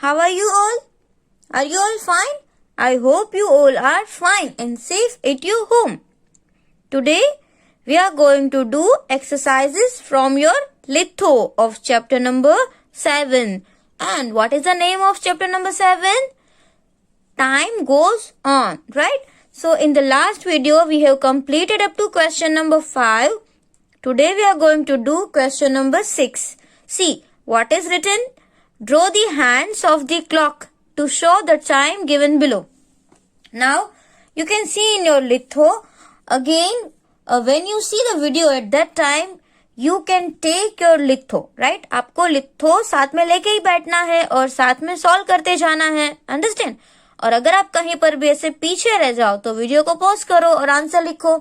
how are you all? Are you all fine? I hope you all are fine and safe at your home. Today we are going to do exercises from your litho of chapter number 7. And what is the name of chapter number 7? Time goes on, right? So in the last video we have completed up to question number 5. Today we are going to do question number 6. See what is written. Draw the hands of the clock to show the time given below. Now you can see in your litho again. When you see the video at that time, you can take your litho, right? आपको litho साथ में लेके ही बैठना है और साथ में solve करते जाना है, अंडरस्टैंड? और अगर आप कहीं पर भी ऐसे पीछे रह जाओ तो वीडियो को पॉज करो और आंसर लिखो,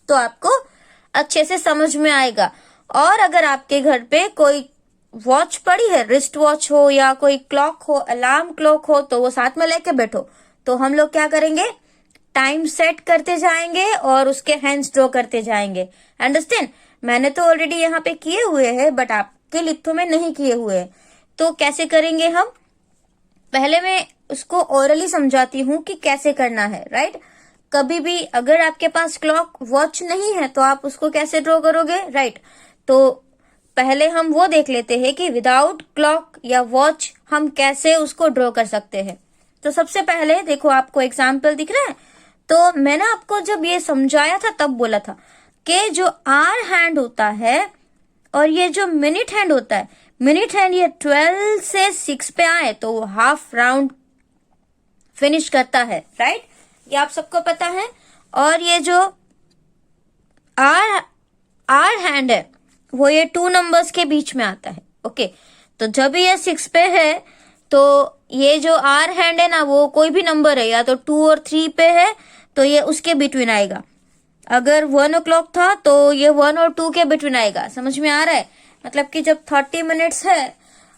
तो आपको अच्छे से समझ में आएगा. और अगर आपके घर पे कोई वॉच पड़ी है, रिस्ट वॉच हो या कोई क्लॉक हो, अलार्म क्लॉक हो, तो वो साथ में लेके बैठो. तो हम लोग क्या करेंगे, टाइम सेट करते जाएंगे और उसके हैंड्स ड्रॉ करते जाएंगे, अंडरस्टैंड? मैंने तो ऑलरेडी यहाँ पे किए हुए हैं, बट आपके लिथो में नहीं किए हुए हैं. तो कैसे करेंगे हम? पहले मैं उसको ओरली समझाती हूँ कि कैसे करना है, राइट? कभी भी अगर आपके पास क्लॉक वॉच नहीं है तो आप उसको कैसे ड्रॉ करोगे, राइट? तो पहले हम वो देख लेते हैं कि विदाउट क्लॉक या वॉच हम कैसे उसको ड्रॉ कर सकते हैं. तो सबसे पहले देखो, आपको एग्जाम्पल दिख रहा है. तो मैंने आपको जब ये समझाया था तब बोला था कि जो आवर हैंड होता है और ये जो मिनट हैंड होता है, मिनट हैंड ये 12 से 6 पे आए तो वो हाफ राउंड फिनिश करता है, राइट? ये आप सबको पता है. और ये जो आवर हैंड है वो ये 2 नंबर्स के बीच में आता है, ओके? तो जब ये 6 पे है तो ये जो आवर हैंड है ना, वो कोई भी नंबर है, या तो 2 और 3 पे है तो ये उसके बिटवीन आएगा. अगर 1 o'clock था तो ये 1 और 2 के बिटवीन आएगा. समझ में आ रहा है? मतलब कि जब 30 मिनट्स है,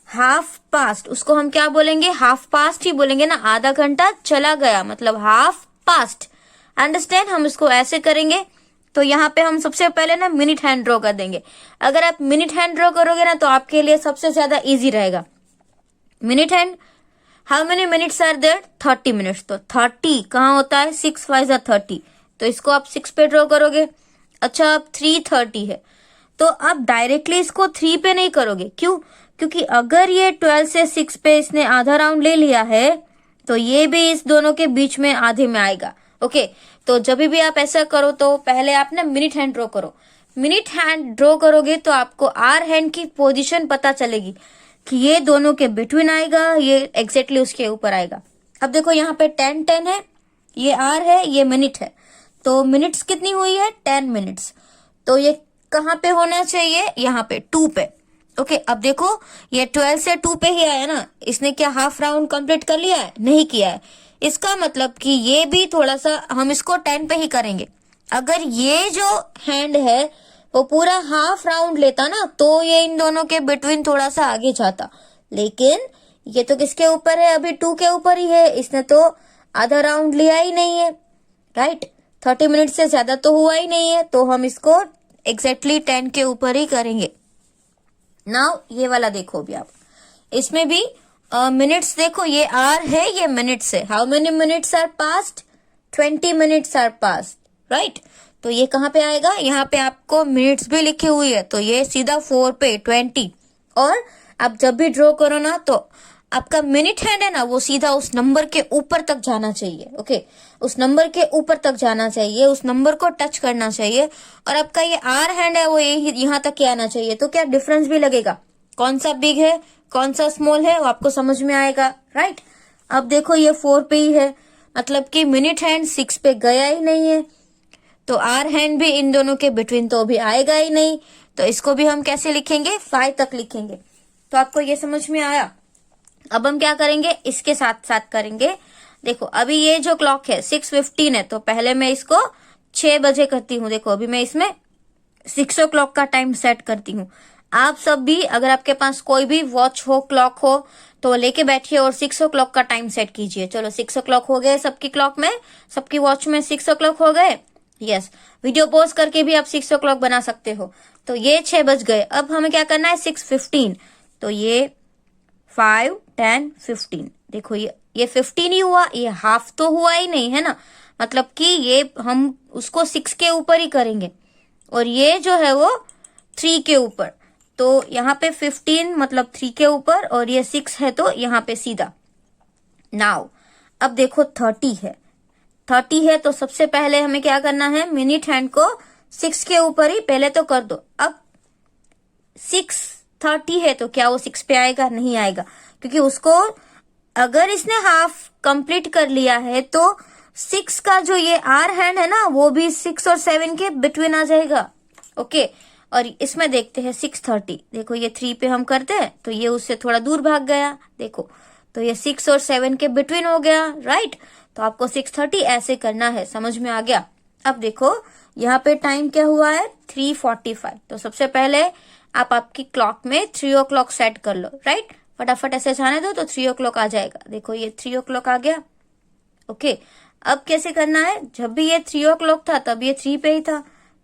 हाफ पास्ट, उसको हम क्या बोलेंगे? हाफ पास्ट ही बोलेंगे ना. आधा घंटा चला गया मतलब हाफ पास्ट, अंडरस्टैंड? हम इसको ऐसे करेंगे. तो यहाँ पे हम सबसे पहले ना मिनट हैंड ड्रॉ कर देंगे. अगर आप मिनट हैंड ड्रॉ करोगे ना तो आपके लिए सबसे ज्यादा इजी रहेगा. Minute hand, how many minutes are there? 30 minutes. तो 30 कहाँ होता है? 6 5 30. तो इसको आप 6 पे ड्रॉ करोगे. अच्छा, अब 3:30 है तो आप डायरेक्टली इसको 3 पे नहीं करोगे. क्यों? क्योंकि अगर ये 12 से 6 पे इसने आधा राउंड ले लिया है तो ये भी इस दोनों के बीच में आधे में आएगा, ओके? तो जब भी आप ऐसा करो तो पहले आप ना मिनट हैंड ड्रॉ करो. मिनट हैंड ड्रॉ करोगे तो आपको आवर हैंड की पोजीशन पता चलेगी कि ये दोनों के बिटवीन आएगा, ये एग्जैक्टली उसके ऊपर आएगा. अब देखो यहाँ पे 10 है, ये आर है, ये मिनट है. तो मिनट्स कितनी हुई है? 10 मिनट्स. तो ये कहाँ पे होना चाहिए? यहाँ पे 2 पे, ओके? अब देखो ये 12 से 2 पे ही आया ना. इसने क्या हाफ राउंड कंप्लीट कर लिया है? नहीं किया है. इसका मतलब कि ये भी थोड़ा सा हम इसको 10 पे ही करेंगे. अगर ये जो हैंड है वो पूरा हाफ राउंड लेता ना तो ये इन दोनों के बिटवीन थोड़ा सा आगे जाता. लेकिन ये तो किसके ऊपर है? अभी 2 के ऊपर ही है. इसने तो आधा राउंड लिया ही नहीं है, राइट? 30 मिनट से ज्यादा तो हुआ ही नहीं है. तो हम इसको एग्जैक्टली 10 के ऊपर ही करेंगे. नाउ ये वाला देखो भी आप, इसमें भी मिनट्स देखो, ये आर है, ये मिनट्स है. How many minutes are past? 20 minutes are past, right? तो ये कहाँ पे आएगा? यहाँ पे आपको मिनट्स भी लिखी हुई है तो ये सीधा 4 पे 20. और आप जब भी ड्रॉ करो ना तो आपका मिनट हैंड है ना वो सीधा उस नंबर के ऊपर तक जाना चाहिए, ओके? उस नंबर के ऊपर तक जाना चाहिए, उस नंबर को टच करना चाहिए. और आपका ये आर हैंड है वो यहाँ तक ही आना चाहिए. तो क्या डिफरेंस भी लगेगा, कौन सा बिग है कौन सा स्मॉल है, वो आपको समझ में आएगा, राइट? अब देखो ये 4 पे ही है, मतलब कि मिनट हैंड 6 पे गया ही नहीं है. तो आर हैंड भी इन दोनों के बिटवीन तो भी आएगा ही नहीं. तो इसको भी हम कैसे लिखेंगे? 5 तक लिखेंगे. तो आपको ये समझ में आया? अब हम क्या करेंगे? इसके साथ साथ करेंगे. देखो अभी ये जो क्लॉक है 6:15 है तो पहले मैं इसको 6 बजे करती हूँ. देखो अभी मैं इसमें 6 o'clock का टाइम सेट करती हूँ. आप सब भी अगर आपके पास कोई भी वॉच हो, क्लॉक हो, तो लेके बैठिए और 6 o'clock का टाइम सेट कीजिए. चलो 6 o'clock हो गए सबकी क्लॉक में, सबकी वॉच में 6 o'clock हो गए. यस, वीडियो पॉज करके भी आप 6 o'clock बना सकते हो. तो ये 6 बज गए. अब हमें क्या करना है? 6:15. तो ये 5, 10, 15। देखो ये 15 ही हुआ, ये हाफ तो हुआ ही नहीं है ना, मतलब कि ये हम उसको 6 के ऊपर ही करेंगे और ये जो है वो 3 के ऊपर। तो यहाँ पे 15 मतलब 3 के ऊपर और ये 6 है तो यहाँ पे सीधा। नाउ अब देखो 30 है तो सबसे पहले हमें क्या करना है, मिनट हैंड को 6 के ऊपर ही पहले तो कर दो। अब 6:30 है तो क्या वो 6 पे आएगा? नहीं आएगा, क्योंकि उसको अगर इसने हाफ कंप्लीट कर लिया है तो 6 का जो ये आर हैंड है ना वो भी 6 और 7 के बिटवीन आ जाएगा। ओके, और इसमें देखते हैं 6:30। देखो ये 3 पे हम करते हैं तो ये उससे थोड़ा दूर भाग गया, देखो तो ये 6 और 7 के बिटवीन हो गया, राइट। तो आपको 6:30 ऐसे करना है, समझ में आ गया। अब देखो यहाँ पे टाइम क्या हुआ है, 3:45। तो सबसे पहले आप आपकी क्लॉक में 3 o'clock सेट कर लो, राइट। फटाफट ऐसे जाने दो तो 3 o'clock आ जाएगा। देखो ये 3 o'clock आ गया। ओके, अब कैसे करना है, जब भी ये 3 o'clock था तब ये 3 पे ही था,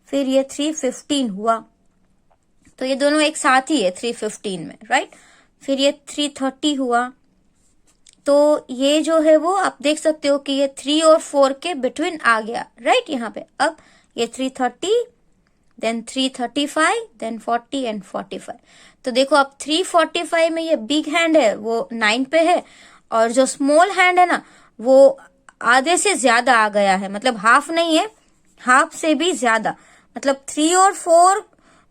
फिर ये 3:15 हुआ तो ये दोनों एक साथ ही है 3:15 में, राइट। फिर ये 3:30 हुआ तो ये जो है वो आप देख सकते हो कि ये 3 और 4 के बिटवीन आ गया, राइट। यहाँ पे अब ये 3:30, देन 3:35, देन 40 एंड 45। तो देखो अब 3:45 में ये बिग हैंड है वो 9 पे है और जो स्मॉल हैंड है ना वो आधे से ज्यादा आ गया है, मतलब हाफ नहीं है, हाफ से भी ज्यादा, मतलब 3 और 4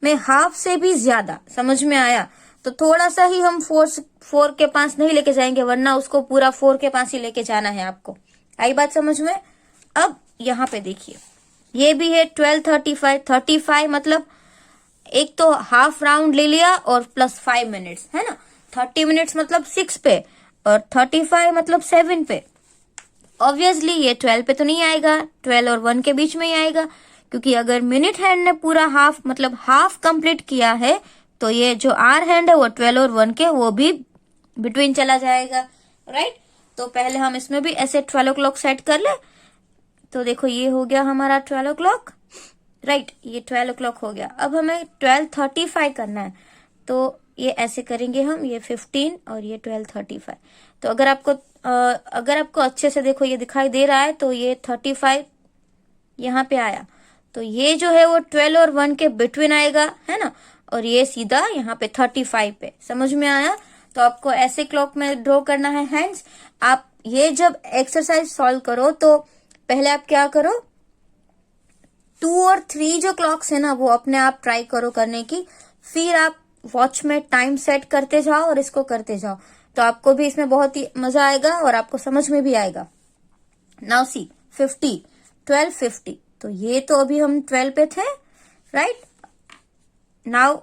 में हाफ से भी ज्यादा। समझ में आया? तो थोड़ा सा ही हम 4 के पास नहीं लेके जाएंगे, वरना उसको पूरा 4 के पास ही लेके जाना है आपको। आई बात समझ में? अब यहाँ पे देखिए ये भी है 12:35, 35 मतलब एक तो हाफ राउंड ले लिया और प्लस 5 मिनट्स है ना, 30 मिनट्स मतलब 6 पे और 35 मतलब 7 पे। ऑब्वियसली ये 12 पे तो नहीं आएगा, 12 और 1 के बीच में ही आएगा, क्योंकि अगर मिनट हैंड ने पूरा हाफ मतलब हाफ कंप्लीट किया है तो ये जो आर हैंड है वो 12 और 1 के वो भी बिटवीन चला जाएगा, राइट। तो पहले हम इसमें भी ऐसे 12 o'clock सेट कर ले। तो देखो ये हो गया हमारा 12 o'clock, राइट, ये 12 o'clock हो गया। अब हमें 12:35 करना है तो ये ऐसे करेंगे हम, ये 15 और ये 12:35। तो अगर आपको अच्छे से देखो ये दिखाई दे रहा है तो ये 35 यहाँ पे आया, तो ये जो है वो 12 और 1 के बिटवीन आएगा, है ना, और ये सीधा यहाँ पे 35 पे। समझ में आया? तो आपको ऐसे क्लॉक में ड्रॉ करना है हैंड्स। आप ये जब एक्सरसाइज सॉल्व करो तो पहले आप क्या करो, 2 और 3 जो क्लॉक्स है ना वो अपने आप ट्राई करो करने की, फिर आप वॉच में टाइम सेट करते जाओ और इसको करते जाओ, तो आपको भी इसमें बहुत ही मजा आएगा और आपको समझ में भी आएगा। नाउ सी 50, 12:50, तो ये तो अभी हम 12 पे थे, right. Now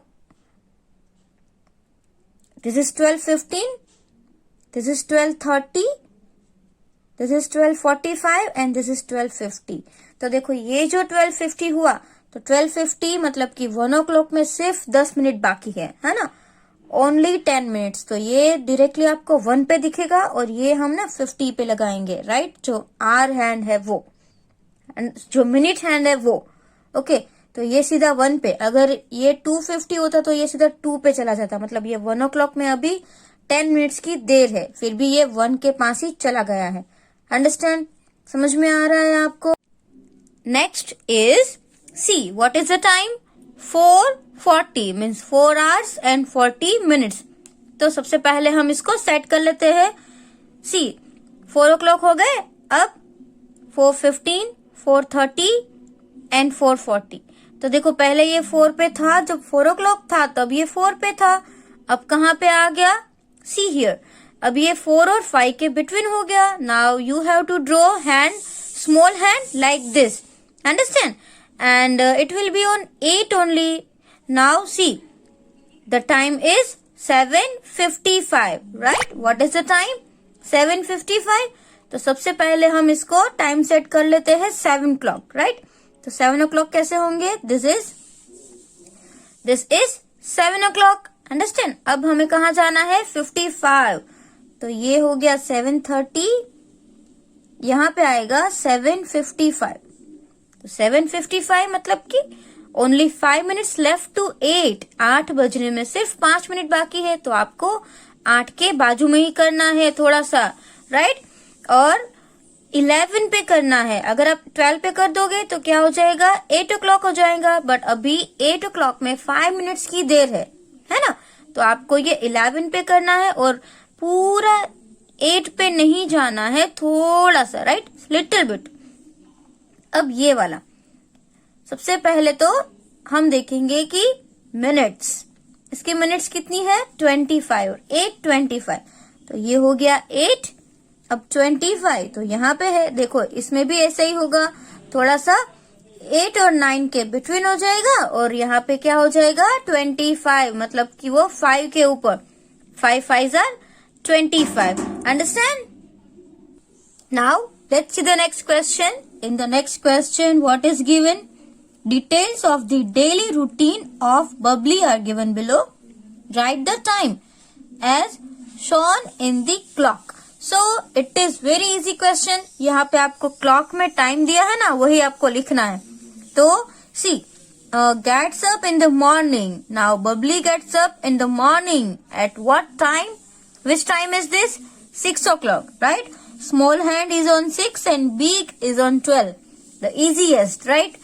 this is 12:15, this is 12:30, this is 12:45 and this is 12:50। तो देखो ये जो 12:50 हुआ तो 12:50 मतलब कि 1 o'clock में सिर्फ 10 मिनट बाकी है ना, ओनली 10 मिनट्स। तो ये डायरेक्टली आपको 1 पे दिखेगा और ये हम ना 50 पे लगाएंगे, राइट, जो आर हैंड है वो, जो मिनट हैंड है वो। ओके, तो ये सीधा 1 पे, अगर ये 2:50 होता तो ये सीधा 2 पे चला जाता, मतलब ये 1 o'clock में अभी 10 मिनट्स की देर है, फिर भी ये 1 के पास ही चला गया है। अंडरस्टैंड? समझ में आ रहा है आपको? Next is see what is the time, 4:40 means 4 hours and 40 minutes। तो सबसे पहले हम इसको सेट कर लेते हैं। सी 4 o'clock हो गए, अब 4:15, 4:30 एंड 4:40। तो देखो पहले ये 4 पे था, जब 4 o'clock था तब ये 4 पे था, अब कहाँ पे आ गया, सी हियर, अब ये 4 और 5 के बिटवीन हो गया। Now you have to draw hand, small hand like this, understand, and it will be on 8 only. Now see, the time is 7:55, right? What is the time? 7:55। तो सबसे पहले हम इसको टाइम सेट कर लेते हैं 7 o'clock, right? तो 7 o'clock कैसे होंगे, this is 7 o'clock, understand? अब हमें कहाँ जाना है, 55। तो ये हो गया 7:30, यहाँ पे आएगा 7:55। तो 7:55 मतलब कि ओनली 5 मिनट्स लेफ्ट टू 8, 8 बजने में सिर्फ 5 मिनट बाकी है। तो आपको 8 के बाजू में ही करना है थोड़ा सा, राइट। और 11 पे करना है। अगर आप 12 पे कर दोगे तो क्या हो जाएगा, 8 o'clock हो जाएगा। बट अभी 8 o'clock में 5 मिनट्स की देर है ना। तो आपको ये 11 पे करना है और पूरा 8 पे नहीं जाना है, थोड़ा सा, राइट, लिटिल बिट। अब ये वाला सबसे पहले तो हम देखेंगे कि मिनट्स, इसकी मिनट्स कितनी है, 25 और 8:25। तो ये हो गया 8, अब 25 तो यहाँ पे है। देखो इसमें भी ऐसा ही होगा, थोड़ा सा 8 और 9 के बिटवीन हो जाएगा और यहाँ पे क्या हो जाएगा 25, मतलब कि वो 5 के ऊपर, 5 5s are 25. Understand? Now let's see the next question. In the next question, what is given? Details of the daily routine of Bubbly are given below. Write the time as shown in the clock. So it is very easy question. यहाँ पे आपको clock में time दिया है ना, वही आपको लिखना है। तो see, gets up in the morning. Now Bubbly gets up in the morning at what time? Which time is this? 6 o'clock, right? Small hand is on 6 and big is on 12. The easiest, right?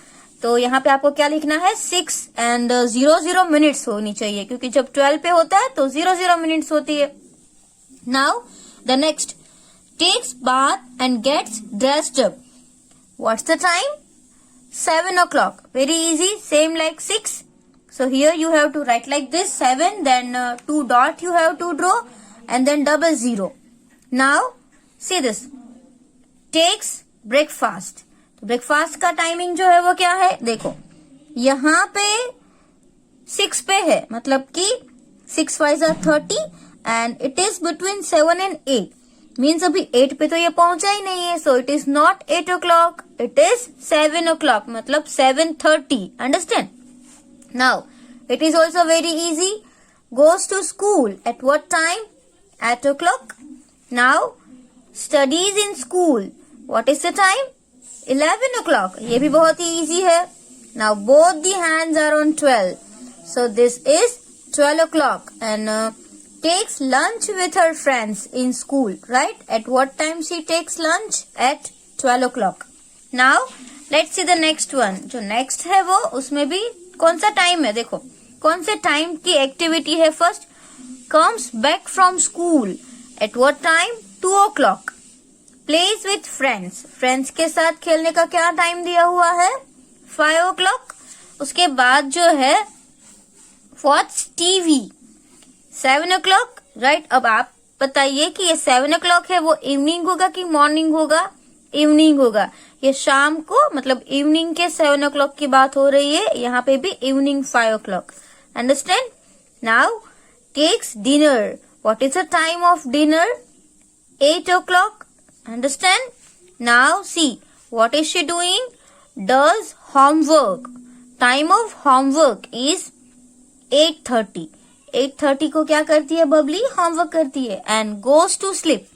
तो यहाँ पे आपको क्या लिखना है, 6 and 00 minutes होनी चाहिए, क्योंकि जब 12 पे होता है तो 00 minutes होती है। Now the next, takes bath and gets dressed up. What's the time? 7 o'clock. Very easy, same like 6. So here you have to write like this, 7, then 2 dot you have to draw and then 00. Now see this, takes breakfast. तो breakfast का timing जो है वो क्या है, देखो यहाँ पे 6 पे है, मतलब कि 6 5s are 30 and it is between 7 and 8. Means अभी 8 पे तो ये पहुंचा ही नहीं है, so it is not 8 o'clock, it is 7 o'clock, मतलब 7:30. Understand? Now it is also very easy, goes to school at what time? 8 o'clock. Now studies in school, what is the time? 11 o'clock. ये भी बहुत ही easy है. Now both the hands are on 12, so this is 12 o'clock. And takes lunch with her friends in school, right? At what time she takes lunch? At 12 o'clock. Now let's see the next one. जो next है वो, उसमें भी कौन सा time है, देखो कौन से टाइम की एक्टिविटी है। First, comes back from school at what time? 2 o'clock. Plays with friends. Friends के साथ खेलने का क्या टाइम दिया हुआ है? 5 o'clock. उसके बाद जो है watch TV, 7 o'clock, right? अब आप बताइए कि ये 7 o'clock है वो इवनिंग होगा कि मॉर्निंग होगा? इवनिंग होगा। ये शाम को, मतलब इवनिंग के 7 o'clock की बात हो रही है, यहाँ पे भी evening 5 o'clock. Understand? Now takes dinner. What is the time of dinner? 8 o'clock. Understand? Now see, what is she doing? Does homework. Time of homework is 8:30. 8:30 को क्या करती है बबली? होमवर्क करती है। And goes to sleep.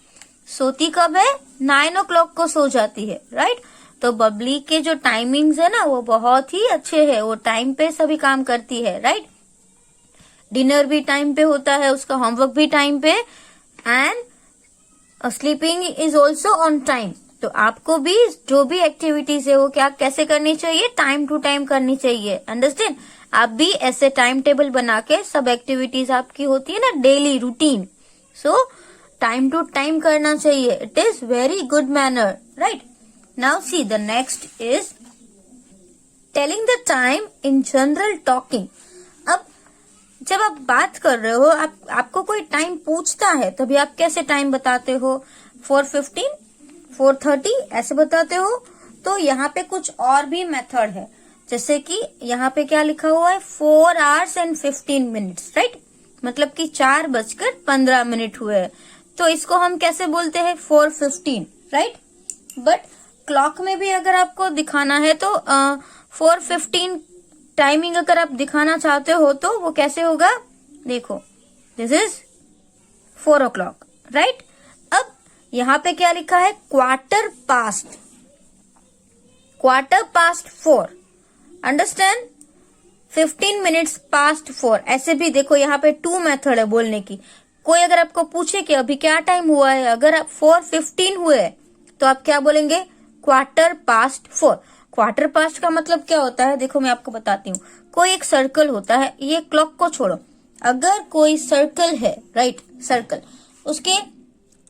सोती कब है? 9 o'clock को सो जाती है, राइट? तो बबली के जो टाइमिंग्स है ना वो बहुत ही अच्छे है, वो टाइम पे सभी काम करती है, राइट? डिनर भी टाइम पे होता है, उसका होमवर्क भी टाइम पे, and sleeping is also on time. तो आपको भी जो भी एक्टिविटीज है वो क्या कैसे करनी चाहिए? टाइम टू टाइम करनी चाहिए। अंडरस्टैंड? आप भी ऐसे टाइम टेबल बना के, सब एक्टिविटीज आपकी होती है ना daily routine, so time to time करना चाहिए। It is very good manner, right? Now see the next is telling the time in general talking. अब जब आप बात कर रहे हो, आपको कोई टाइम पूछता है, तभी आप कैसे टाइम बताते हो? 4:15, 4:30 ऐसे बताते हो। तो यहाँ पे कुछ और भी मेथड है, जैसे कि यहाँ पे क्या लिखा हुआ है? 4 hours and 15 minutes, राइट? मतलब कि 4:15 हुए। तो इसको हम कैसे बोलते हैं? 4:15, राइट? बट क्लॉक में भी अगर आपको दिखाना है तो 4:15 टाइमिंग अगर आप दिखाना चाहते हो तो वो कैसे होगा? देखो, दिस इज 4 o'clock, राइट? अब यहाँ पे क्या लिखा है? Quarter past 4। Understand? 15 minutes past 4। ऐसे भी देखो यहाँ पे 2 मेथड है बोलने की। कोई अगर आपको पूछे कि अभी क्या टाइम हुआ है, अगर आप 4:15 हुए तो आप क्या बोलेंगे? Quarter past 4। क्वार्टर पास्ट का मतलब क्या होता है? देखो मैं आपको बताती हूँ। कोई एक सर्कल होता है, ये क्लॉक को छोड़ो, अगर कोई सर्कल है, राइट, सर्कल, उसके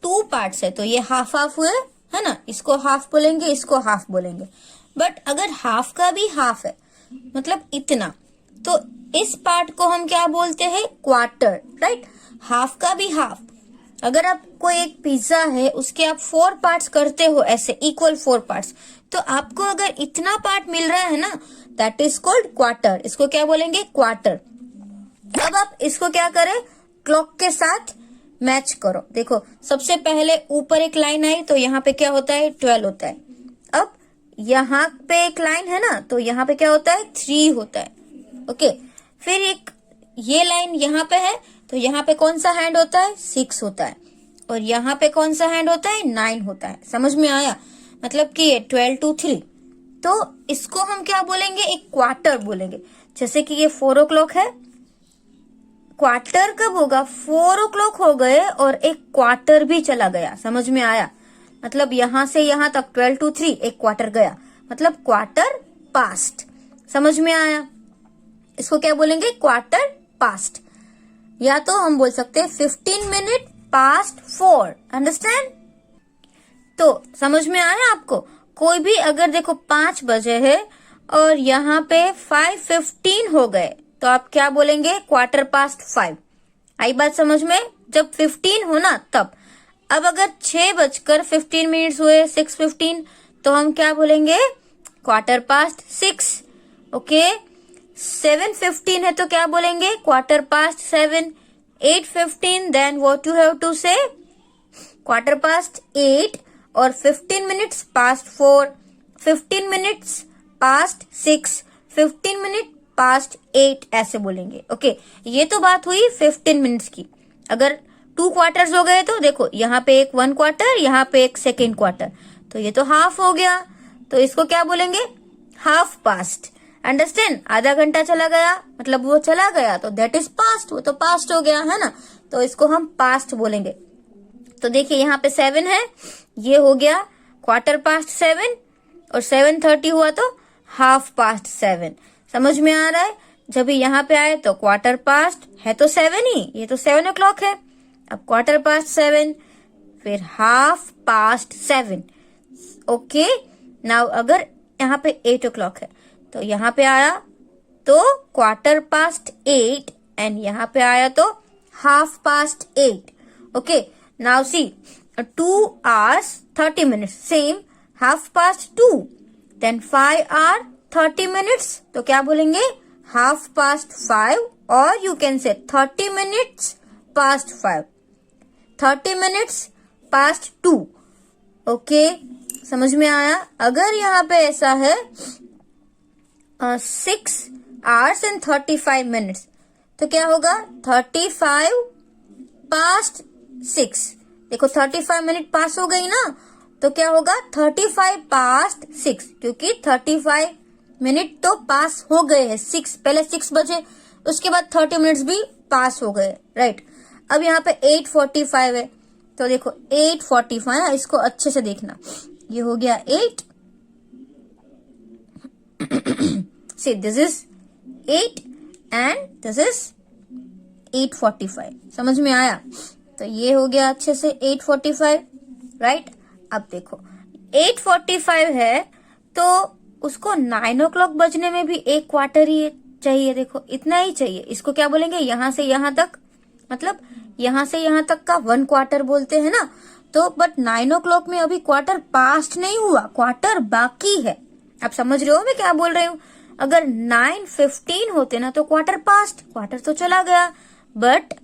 2 पार्ट्स है तो ये हाफ हाफ हुए, है ना, इसको हाफ बोलेंगे, इसको हाफ बोलेंगे। बट अगर हाफ का भी हाफ है, मतलब इतना, तो इस पार्ट को हम क्या बोलते हैं? Quarter, right. हाफ का भी हाफ। अगर आप कोई एक पिज्जा है, उसके आप 4 पार्ट्स करते हो, ऐसे इक्वल 4 पार्ट्स, तो आपको अगर इतना पार्ट मिल रहा है ना, दैट इज कॉल्ड क्वार्टर। इसको क्या बोलेंगे? क्वार्टर। अब आप इसको क्या करें? क्लॉक के साथ मैच करो। देखो सबसे पहले ऊपर एक लाइन आई तो यहाँ पे क्या होता है? 12 होता है। अब यहाँ पे एक लाइन है ना, तो यहाँ पे क्या होता है? 3 होता है। ओके, फिर एक ये लाइन यहाँ पे है तो यहाँ पे कौन सा हैंड होता है? 6 होता है। और यहाँ पे कौन सा हैंड होता है? 9 होता है। समझ में आया? मतलब कि ये 12 to 3, तो इसको हम क्या बोलेंगे? एक क्वार्टर बोलेंगे। जैसे कि ये 4 o'clock है, क्वार्टर कब होगा? 4 o'clock हो गए और एक क्वार्टर भी चला गया। समझ में आया? मतलब यहां से यहां तक 12 to 3 एक क्वार्टर गया, मतलब क्वार्टर पास्ट। समझ में आया? इसको क्या बोलेंगे? Quarter past. या तो हम बोल सकते हैं 15 मिनट पास्ट 4। अंडरस्टैंड? तो समझ में आया आपको? कोई भी अगर देखो 5 बजे है और यहाँ पे 5:15 हो गए तो आप क्या बोलेंगे? Quarter past 5। आई बात समझ में? जब 15 हो ना तब। अब अगर 6:15 हुए, 6:15, तो हम क्या बोलेंगे? Quarter past 6। ओके, 7:15 है तो क्या बोलेंगे? Quarter past 7। 8:15, then what you have to say? Quarter past 8 और 15 minutes past 4, 15 minutes past 6, 15 minute past 8, ऐसे बोलेंगे। ओके, ये तो बात हुई 15 मिनट्स की। अगर 2 क्वार्टर्स हो गए तो देखो यहाँ पे एक 1 क्वार्टर, यहाँ पे एक 2nd क्वार्टर, तो ये तो हाफ हो गया। तो इसको क्या बोलेंगे? Half past. अंडरस्टैंड? आधा घंटा चला गया मतलब वो चला गया तो दैट इज पास्ट, वो तो पास्ट हो गया, है ना, तो इसको हम पास्ट बोलेंगे। तो देखिए यहाँ पे 7 है, ये हो गया क्वार्टर पास्ट 7, और 7:30 हुआ तो हाफ पास्ट 7। समझ में आ रहा है? जब यहाँ पे आए तो क्वार्टर पास्ट है तो 7 ही, ये तो 7 o'clock है। अब क्वार्टर पास्ट 7, फिर हाफ पास्ट 7। ओके, नाउ अगर यहाँ पे 8 o'clock है तो यहाँ पे आया तो क्वार्टर पास्ट 8, एंड यहाँ पे आया तो half past 8। Okay, now see 2 hours 30 minutes, same half past 2, then 5 hour 30 minutes, तो क्या बोलेंगे? हाफ पास्ट 5, और you can say 30 minutes past 5, 30 minutes past 2। Okay, समझ में आया? अगर यहाँ पे ऐसा है 6 hours and 35 minutes, तो क्या होगा? 35 पास्ट 6। देखो 35 मिनट पास हो गई ना, तो क्या होगा? 35 पास्ट 6, क्योंकि 35 मिनट तो पास हो गए हैं। 6 पहले 6 बजे, उसके बाद 30 मिनट्स भी पास हो गए, राइट। अब यहाँ पे 8:45 है, तो देखो 8:45, इसको अच्छे से देखना, ये हो गया 8 See, this is 8 and this is 8:45। समझ में आया? तो ये हो गया अच्छे से 8:45, राइट। अब देखो 8:45 है तो उसको 9 o'clock बजने में भी एक क्वार्टर ही चाहिए। देखो इतना ही चाहिए। इसको क्या बोलेंगे? यहां से यहां तक, मतलब यहां से यहां तक का 1 क्वार्टर बोलते हैं ना। तो बट 9 o'clock में अभी क्वार्टर पास्ट नहीं हुआ, क्वार्टर बाकी है। आप समझ रहे हो मैं क्या बोल रही हूँ? अगर 9:15 होते ना तो क्वार्टर पास्ट, क्वार्टर तो चला गया, बट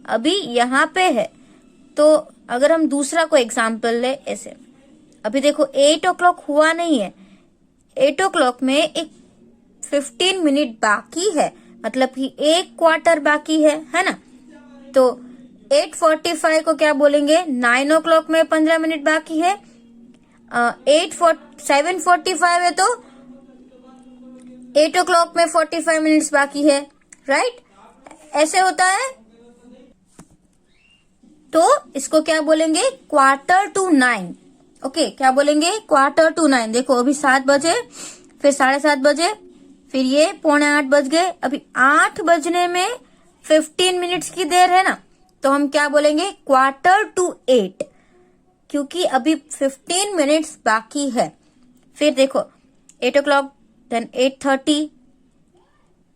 अभी यहाँ पे है। तो अगर हम दूसरा कोई एग्जाम्पल ले ऐसे, अभी देखो 8 o'clock हुआ नहीं है, 8 o'clock में एक 15 मिनट बाकी है, मतलब कि एक क्वार्टर बाकी है ना। तो 8:45 को क्या बोलेंगे? 9 o'clock में 15 मिनट बाकी है, 7:45 है तो 8 o'clock में 45 मिनट्स बाकी है, राइट। ऐसे होता है। तो इसको क्या बोलेंगे, 8:45। ओके, क्या बोलेंगे, 8:45। देखो अभी 7 बजे, फिर 7:30 बजे, फिर ये 7:45 बज गए। अभी 8 बजने में 15 मिनट्स की देर है ना, तो हम क्या बोलेंगे, 7:45, क्योंकि अभी 15 मिनट्स बाकी है। फिर देखो 8 o'clock, देन 8:30,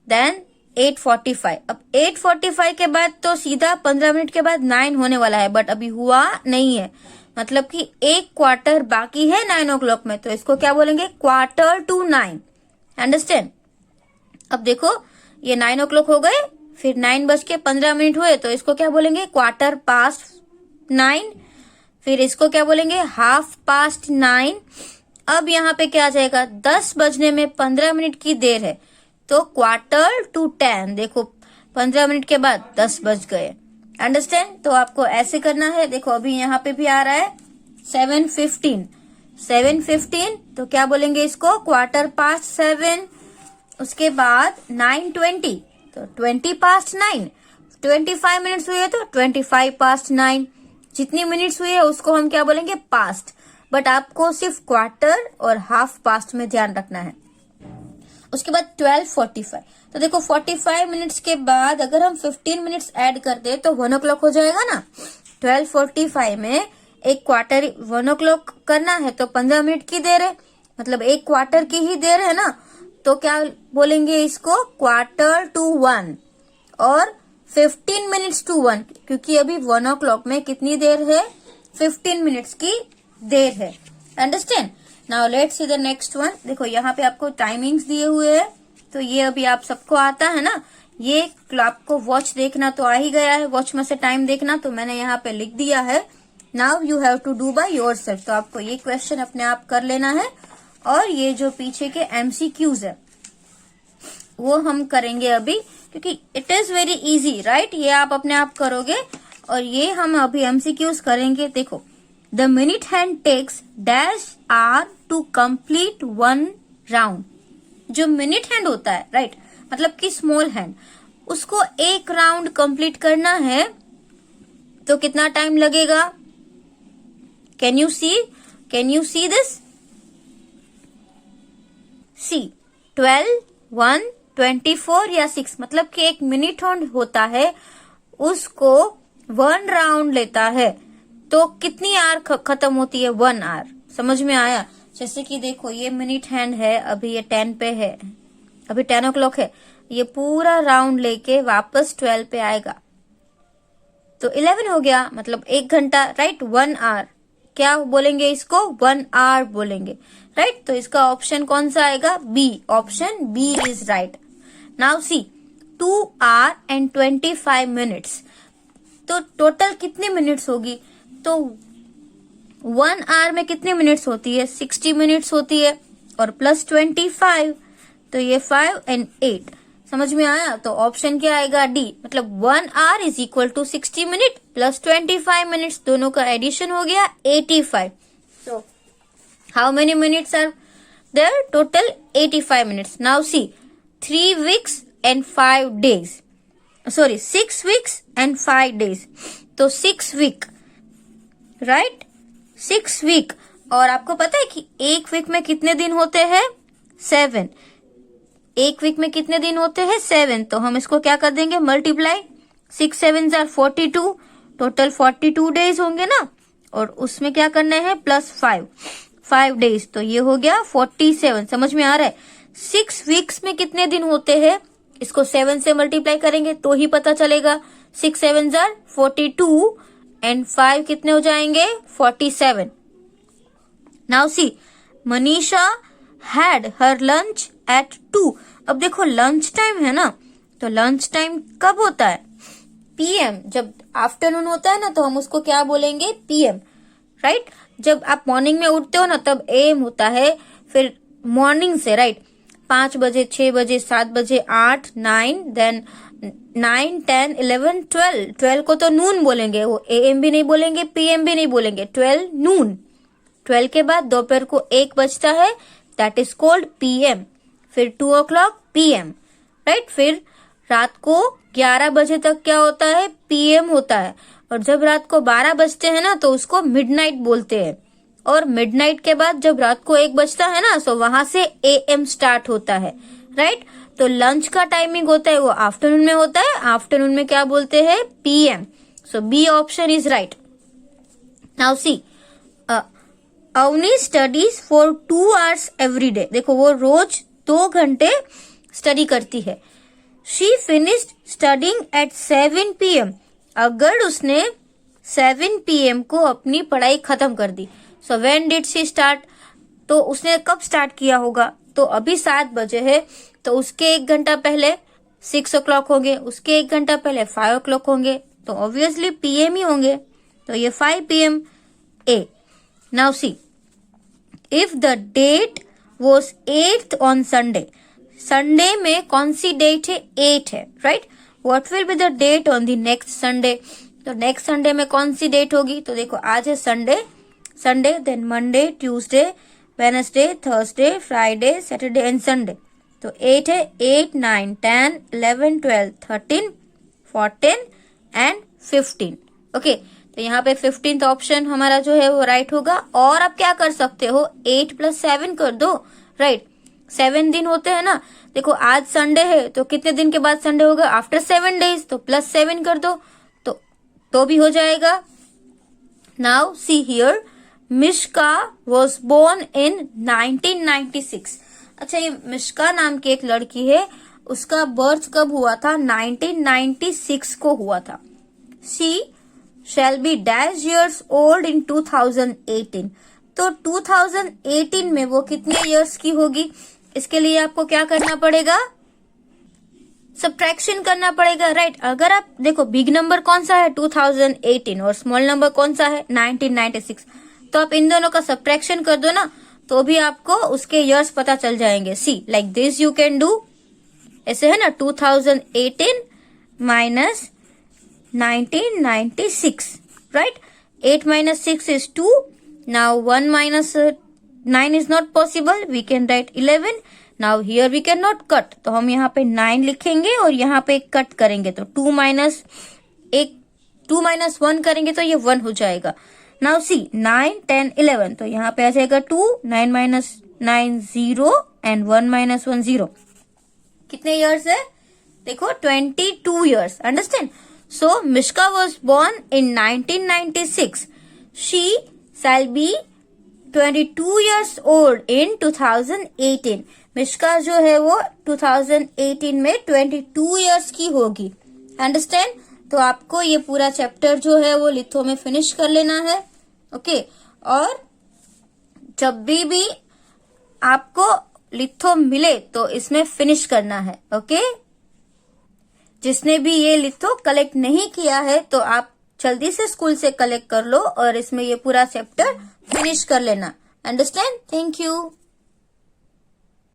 देन 8:45। अब 8:45 के बाद तो सीधा 15 मिनट के बाद 9 होने वाला है, बट अभी हुआ नहीं है, मतलब कि 1 क्वार्टर बाकी है 9 o'clock में, तो इसको क्या बोलेंगे, 8:45। अंडरस्टैंड। अब देखो ये 9 o'clock हो गए, फिर 9:15 हुए, तो इसको क्या बोलेंगे, 9:15। फिर इसको क्या बोलेंगे, 9:30। अब यहाँ पे क्या आ जाएगा, 10 बजने में 15 मिनट की देर है, तो 9:45। देखो 15 मिनट के बाद 10 बज गए। अंडरस्टैंड। तो आपको ऐसे करना है। देखो अभी यहाँ पे भी आ रहा है 7:15, तो क्या बोलेंगे इसको, 7:15। उसके बाद 9:20, तो 9:20। 25 मिनट्स हुए तो 9:25। जितनी मिनट्स हुई है उसको हम क्या बोलेंगे, पास्ट। बट आपको सिर्फ क्वार्टर और हाफ पास्ट में ध्यान रखना है। उसके बाद 12:45, तो देखो 45 मिनट्स के बाद अगर हम 15 मिनट्स ऐड कर दे तो 1 o'clock हो जाएगा ना। 12:45 में एक क्वार्टर 1 o'clock करना है, तो 15 मिनट की देर है, मतलब एक क्वार्टर की ही देर है ना, तो क्या बोलेंगे इसको, 1/4 और 15 मिनट्स टू 1, क्योंकि अभी 1 o'clock में कितनी देर है, 15 मिनट्स की देर है। Understand. Now let's see the next one. देखो यहाँ पे आपको टाइमिंग्स दिए हुए हैं, तो ये अभी आप सबको आता है ना, ये आपको वॉच देखना तो आ ही गया है, वॉच में से टाइम देखना, तो मैंने यहाँ पे लिख दिया है। Now you have to do by yourself. तो आपको ये क्वेश्चन अपने आप कर लेना है, और ये जो पीछे के MCQs है वो हम करेंगे अभी, क्योंकि it is very easy, right. ये आप अपने आप करोगे, और ये हम अभी MCQs करेंगे। देखो, the minute hand takes dash are to complete 1 round. जो मिनट हैंड होता है, राइट, मतलब कि स्मॉल हैंड, उसको 1 राउंड कंप्लीट करना है, तो कितना टाइम लगेगा, can you see this, see 12, 1, 24 या 6, मतलब कि एक मिनट हैंड होता है, उसको 1 राउंड लेता है, तो कितनी आर खत्म होती है, 1 आर। समझ में आया। जैसे कि देखो ये मिनट हैंड है, अभी ये 10 पे है, अभी 10 o'clock है, ये पूरा राउंड लेके वापस 12 पे आएगा, तो 11 हो गया, मतलब 1 घंटा, राइट। 1 आवर क्या बोलेंगे इसको, 1 आवर बोलेंगे, राइट। तो इसका ऑप्शन कौन सा आएगा, B. Option B is right. Now see 2 hours and 25 minutes, तो टोटल कितनी मिनट्स होगी, तो 1 hour में कितनी मिनट्स होती है, 60 मिनट्स होती है, और प्लस 25, तो ये 5 and 8। समझ में आया। तो ऑप्शन क्या आएगा, डी। मतलब 1 hour is equal to 60 minute plus 25 minutes, दोनों का एडिशन हो गया 85। तो how many minutes are there, total 85 minutes. Now see 3 weeks and 5 days, sorry 6 weeks and 5 days, तो 6 week, राइट, 6 week। और आपको पता है कि 1 वीक में कितने दिन होते हैं, 7। 1 वीक में कितने दिन होते हैं, 7। तो हम इसको क्या कर देंगे, multiply, 6 7s are 42, total 42 days होंगे ना, और उसमें क्या करना है, प्लस 5 डेज, तो ये हो गया 47। समझ में आ रहा है। 6 वीक्स में कितने दिन होते हैं, इसको 7 से मल्टीप्लाई करेंगे तो ही पता चलेगा। 6 7s are 42 एंड 5 कितने हो जाएंगे, 47। Now see Manisha had her lunch at 2। अब देखो लंच टाइम है ना, तो लंच टाइम कब होता है, PM। जब आफ्टरनून होता है ना, तो हम उसको क्या बोलेंगे, PM, राइट। जब आप मॉर्निंग में उठते हो ना, तब AM होता है, फिर मॉर्निंग से, राइट, 5 बजे, 6 बजे, 7 बजे, 8, 9, देन 9, 10, 11, 12। 12 को तो नून बोलेंगे, वो AM भी नहीं बोलेंगे, PM भी नहीं बोलेंगे, 12 नून। 12 के बाद दोपहर को 1 बजता है, दैट इज कॉल्ड PM। फिर 2 o'clock PM, राइट। फिर रात को 11 बजे तक क्या होता है, PM होता है। और जब रात को 12 बजते हैं ना तो उसको मिडनाइट बोलते हैं। और मिडनाइट के बाद जब रात को 1 बजता है ना तो वहां से AM स्टार्ट होता है, राइट। तो लंच का टाइमिंग होता है वो आफ्टरनून में होता है, आफ्टरनून में क्या बोलते हैं, PM। So B option is right. Now see, Avni studies for 2 hours every day. देखो वो रोज 2 घंटे स्टडी करती है। She finished studying at 7 PM। अगर उसने 7 PM को अपनी पढ़ाई खत्म कर दी, so when did she start, तो उसने कब स्टार्ट किया होगा, तो अभी 7 बजे है, तो उसके 1 घंटा पहले 6 o'clock होंगे, उसके 1 घंटा पहले 5 o'clock होंगे, तो ऑब्वियसली PM ही होंगे, तो ये 5 PM A। Now see, if the date was 8th on Sunday, Sunday में कौन सी डेट है, 8 है, right. What will be the date on the next Sunday, तो नेक्स्ट संडे में कौन सी डेट होगी, तो देखो आज है Sunday, then Monday, Tuesday, Wednesday, Thursday, Friday, Saturday and Sunday. तो 8 है, 8, 9, 10, 11, 12, 13, 14 एंड 15। ओके, तो यहाँ पे 15th ऑप्शन हमारा जो है वो राइट होगा। और आप क्या कर सकते हो, 8 + 7 कर दो, राइट। 7 दिन होते हैं ना, देखो आज संडे है तो कितने दिन के बाद संडे होगा, आफ्टर 7 days, तो +7 कर दो तो भी हो जाएगा। Now see here, Mishka was born in 1996। अच्छा, ये मिश्का नाम की एक लड़की है, उसका बर्थ कब हुआ था, 1996 को हुआ था। She shall be dash years old in 2018। तो 2018 में वो कितने इयर्स की होगी, इसके लिए आपको क्या करना पड़ेगा, सब्ट्रैक्शन करना पड़ेगा, राइट। अगर आप देखो बिग नंबर कौन सा है 2018 और स्मॉल नंबर कौन सा है 1996, तो आप इन दोनों का सब्ट्रैक्शन कर दो ना, तो भी आपको उसके इयर्स पता चल जाएंगे। See like this you can do, ऐसे है ना, 2018 minus 1996, right. 8 - 6 is 2. Now 1 - 9 is not possible. We can write 11. Now here we cannot cut. तो हम यहाँ पे 9 लिखेंगे और यहाँ पे कट करेंगे, तो 2 - 1 करेंगे तो ये 1 हो जाएगा। Now see, 9, 10, 11, तो यहाँ पे आ जाएगा 2, 9 - 9 0 and 1 - 1 0। कितने इयर्स है, देखो 22 years, understand. So Mishka was born in 1996. She shall be 22 years old in 2018. Mishka जो है वो 2018 में 22 इयर्स की होगी, अंडरस्टैंड। तो आपको ये पूरा चैप्टर जो है वो लिथो में फिनिश कर लेना है, ओके। और जब भी आपको लिथो मिले तो इसमें फिनिश करना है, ओके। जिसने भी ये लिथो कलेक्ट नहीं किया है तो आप जल्दी से स्कूल से कलेक्ट कर लो और इसमें ये पूरा चैप्टर फिनिश कर लेना, अंडरस्टैंड। Thank you.